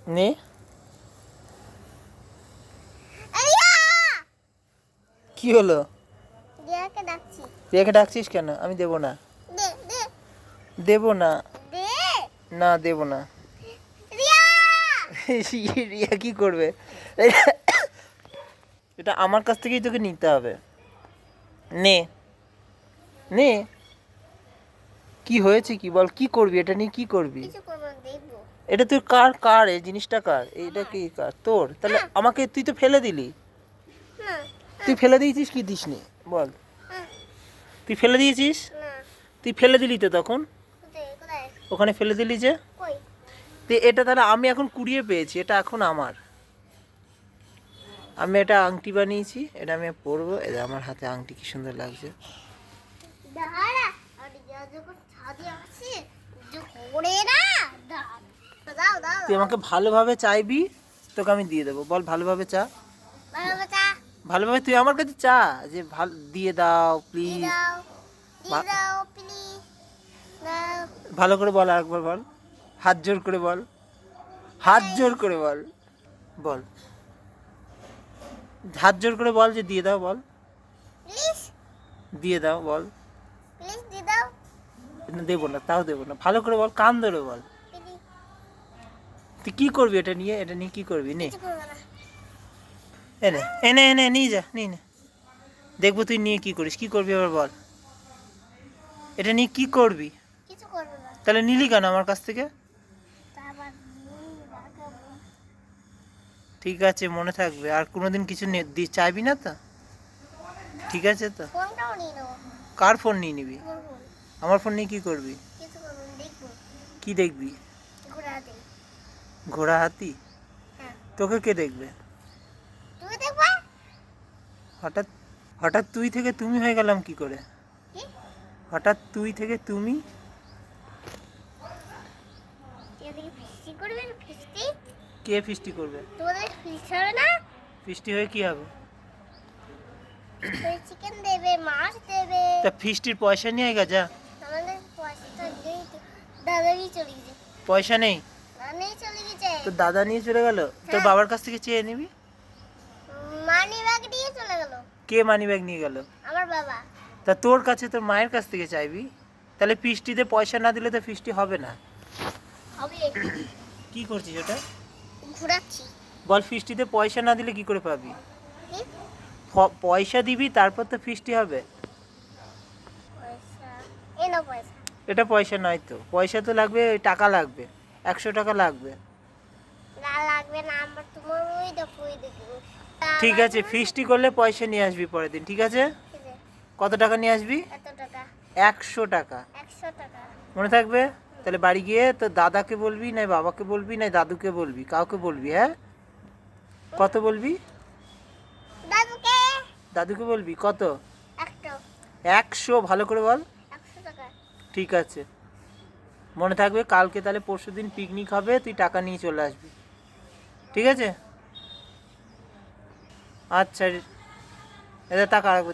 নে। কি হলো? রিয়াকে ডাকছিস কেন? আমি দেবো না, দেবো না, না দেবো না। রিয়া কি করবে? এটা আমার কাছ থেকেই তোকে নিতে হবে। নে নে। কি হয়েছে কি বল, কি করবি এটা নিয়ে? কি করবি? এটা তুই কার? কার এই জিনিসটা কার? এটা কি কার? তোর? তাহলে আমাকে তুই তো ফেলে দিলি। তুই ফেলে দিয়েছিস কি দিসনি বল? তুই ফেলে দিয়েছিস? তুই ফেলে দিলি তো তখন, ওখানে ফেলে দিলি যে। তুই এটা তাহলে আমি এখন কুড়িয়ে পেয়েছি, এটা এখন আমার। আমি এটা আংটি বানিয়েছি, এটা আমি পরবো। এটা আমার হাতে আংটি, কি সুন্দর লাগছে। তুই আমাকে ভালোভাবে চাইবি, তোকে আমি দিয়ে দেবো। বল ভালোভাবে চা, ভালোভাবে তুই আমার কাছে চা, যে দিয়ে দাও প্লিজ। ভালো করে বল, আরেকবার বল, হাত জোর করে বল, হাত জোর করে বল, বল হাত জোর করে বল যে দিয়ে দাও, বল দিয়ে দাও, বল। দেবো না, তাও দেবো না। ভালো করে বল, কান ধরে বল। তুই কি করবি এটা নিয়ে? এটা নিয়ে কি করবি? নে এনে এনে এনে নিয়ে যা, নিয়ে নে, দেখবো তুই নিয়ে কি করিস। কি করবি আবার বল? এটা নিয়ে কি করবি? তাহলে নিলি কেন আমার কাছ থেকে? ঠিক আছে, মনে থাকবে। আর কোনোদিন কিছু চাইবি না তো? ঠিক আছে তো। কার ফোন নিয়ে নিবি? আমার ফোন নিয়ে কি করবি? কি দেখবি? ঘোড়া হাতি? তোকে কে দেখবে? হঠাৎ হঠাৎ তুই থেকে তুমি হয়ে গেলাম কি করে? হঠাৎ তুই থেকে তুমি? কে ফিস্টি করবে? ফিস্টি হয়ে কি হবে? চিকেন দেবে, মাছ দেবে। তা ফিস্টির পয়সা নিয়ে আয় যা। আমাদের পয়সাটা নেই তো, দাদারই চলে গেছে। পয়সা নেই? নানেই চলে গেছে। তো দাদা নিয়ে চলে গেল, তোর বাবার কাছ থেকে চেয়ে নিবি। মানি ব্যাগ দিয়ে চলে গেল। কে মানি ব্যাগ নিয়ে গেল? আমার বাবা। তা তোর কাছে, তোর মায়ের কাছ থেকে চাইবি। তাহলে ফিস্টিতে পয়সা না দিলে তো ফিস্টি হবে না। হবে। কি করছিস ওটা? ঘোরাচ্ছি। বল, ফিস্টিতে পয়সা না দিলে কি করে পাবি? পয়সা দিবি তারপর তো ফিস্টি হবে। পয়সা এনো পয়সা। এটা পয়সা নয় তো, পয়সা তো লাগবে, টাকা লাগবে, 100 টাকা লাগবে। না লাগবে না, আমার তোমার ওই দেখো ওই দেখো। ঠিক আছে, ফিস্টি করলে পয়সা নিয়ে আসবি পরের দিন, ঠিক আছে? কত টাকা নিয়ে আসবি? এত টাকা। 100 টাকা, 100 টাকা। মনে থাকবে? তাহলে বাড়ি গিয়ে তো দাদাকে বলবি, না বাবাকে বলবি, না দাদুকে বলবি, কাউকে বলবি, হ্যাঁ? কত বলবি? দাদুকে। দাদুকে বলবি কত? 100। 100? ভালো করে বল। 100 টাকা। ঠিক আছে, মনে থাকবে। কালকে তাহলে পরশুদিন পিকনিক হবে, তুই টাকা নিয়ে চলে আসবি, ঠিক আছে? আচ্ছা, এটা টাকা রাখবে।